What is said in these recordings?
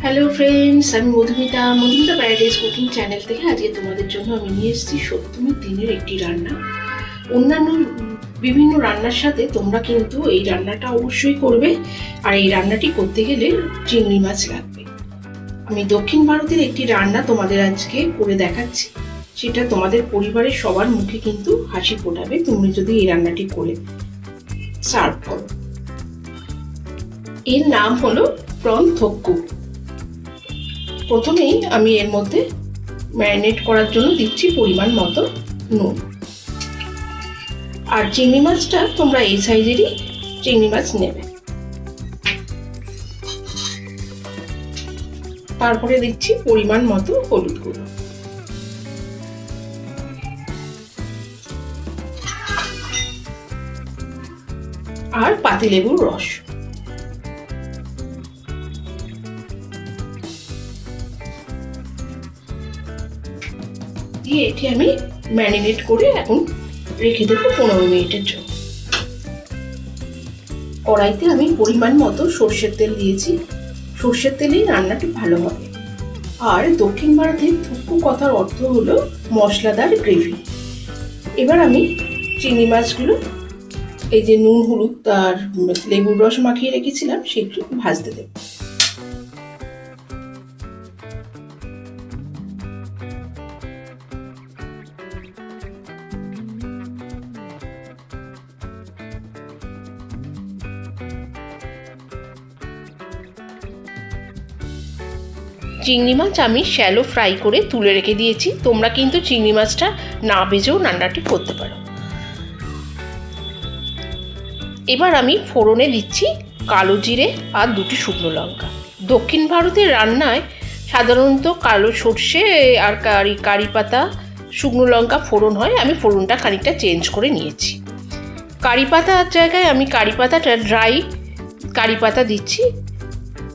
Hello friends, আমি Madhumita paradise cooking channel থেকে আজকে তোমাদের জন্য আমি নিয়ে এসেছি সপ্তমীর দিনের একটি রান্না। অন্যান্য বিভিন্ন রান্নার সাথে তোমরা কিন্তু এই রান্নাটা অবশ্যই করবে। আর এই রান্নাটি করতে গেলে চিংড়ি মাছ লাগবে। আমি দক্ষিণ ভারতের একটি রান্না তোমাদের আজকে করে দেখাচ্ছি, সেটা তোমাদের পরিবারের সবার মুখে কিন্তু হাসি ফোটাবে তুমি যদি এই রান্নাটি করে সার্ভ করো। এর নাম হলো প্রন থোক্কু। প্রথমেই আমি এর মধ্যে ম্যারিনেট করার জন্য দিচ্ছি পরিমাণ মতো নুন। আর চিংড়ি মাছটা তোমরা এই সাইজেরই চিংড়ি মাছ নেবে। তারপরে দিচ্ছি পরিমাণ মতো হলুদ গুঁড়ো, আর পাতিলেবুর রস। দিয়ে এটি আমি ম্যারিনেট করে এখন রেখে দেবো 15 মিনিটের জন্য। কড়াইতে আমি পরিমাণ মতো সর্ষের তেল দিয়েছি। সর্ষের তেলেই রান্নাটি ভালো হবে। আর দক্ষিণ ভারতের থুক্কু কথার অর্থ হলো মশলাদার গ্রেভি। এবার আমি চিংড়ি মাছগুলো এই যে নুন হলুদ আর লেবুর রস মাখিয়ে রেখেছিলাম সেগুলো ভাজতে দেব। চিংড়ি মাছ আমি শ্যালো ফ্রাই করে তুলে রেখে দিয়েছি। তোমরা কিন্তু চিংড়ি মাছটা না ভেজেও রান্নাটি করতে পারো। এবার আমি ফোড়নে দিচ্ছি কালো জিরে আর 2টি শুকনো লঙ্কা। দক্ষিণ ভারতের রান্নায় সাধারণত কালো সর্ষে আর কারি পাতা শুকনো লঙ্কা ফোড়ন হয়। আমি ফোড়নটা খানিকটা চেঞ্জ করে নিয়েছি। কারি পাতার জায়গায় আমি কারি পাতাটা ড্রাই কারি পাতা দিচ্ছি,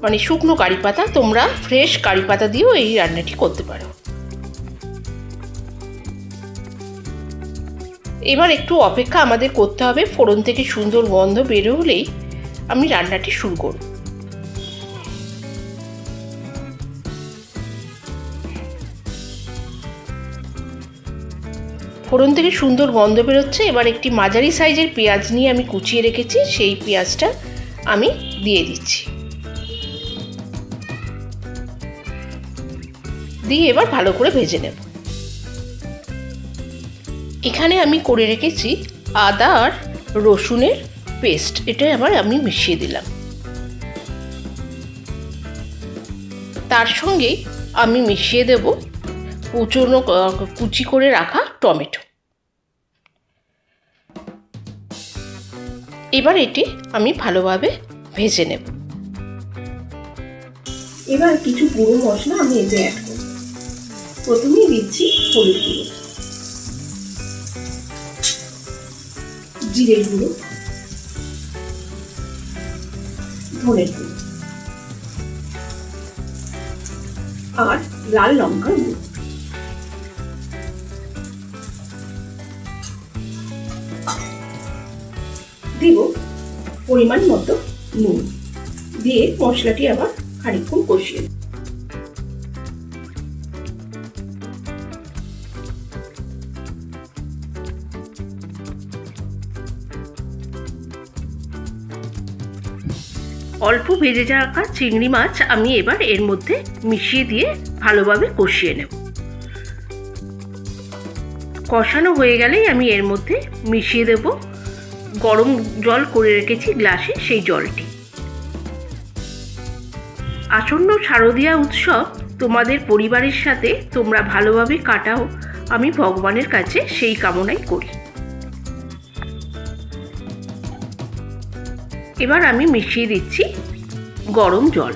মানে শুকনো কারি পাতা। তোমরা ফ্রেশ কারি পাতা দিয়েও এই রান্নাটি করতে পারো। এবার একটু অপেক্ষা আমাদের করতে হবে। ফোড়ন থেকে সুন্দর গন্ধ বের হলেই আমি রান্নাটি শুরু করব। ফোড়ন থেকে সুন্দর গন্ধ বেরোচ্ছে। এবার একটি মাঝারি সাইজের পেঁয়াজ নিয়ে আমি কুচিয়ে রেখেছি, সেই পেঁয়াজটা আমি দিয়ে দিচ্ছি। দিয়ে এবার ভালো করে ভেজে নেব। এখানে আমি করে রেখেছি আদা আর রসুনের পেস্ট, এটা আবার আমি মিশিয়ে দিলাম। তার সঙ্গে আমি মিশিয়ে দেব কুচনো কুচি করে রাখা টমেটো। এবার এটি আমি ভালোভাবে ভেজে নেব। এবার কিছু গুঁড়ো মশলা আমি এতে অ্যাড করব। প্রথমেই দিচ্ছি হলুদ গুঁড়ো, জিরে গুঁড়ো, ধনের গুঁড়ো আর লাল লঙ্কার গুঁড়ো। দেব পরিমাণ মতো নুন। দিয়ে মশলাটি আবার খানিকক্ষণ কষিয়ে দেব। অল্প ভেজে রাখা চিংড়ি মাছ আমি এবার এর মধ্যে মিশিয়ে দিয়ে ভালোভাবে কষিয়ে নেব। কষানো হয়ে গেলেই আমি এর মধ্যে মিশিয়ে দেব গরম জল করে রেখেছি গ্লাসে, সেই জলটি। আসন্ন শারদীয়া উৎসব তোমাদের পরিবারের সাথে তোমরা ভালোভাবে কাটাও, আমি ভগবানের কাছে সেই কামনাই করি। এবার আমি মিশিয়ে দিচ্ছি গরম জল।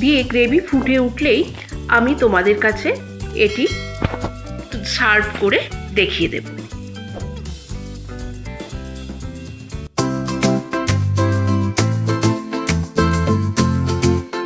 দিয়ে গ্রেভি ফুটে উঠলেই আমি তোমাদের কাছে এটি সার্ভ করে দেখিয়ে দেব।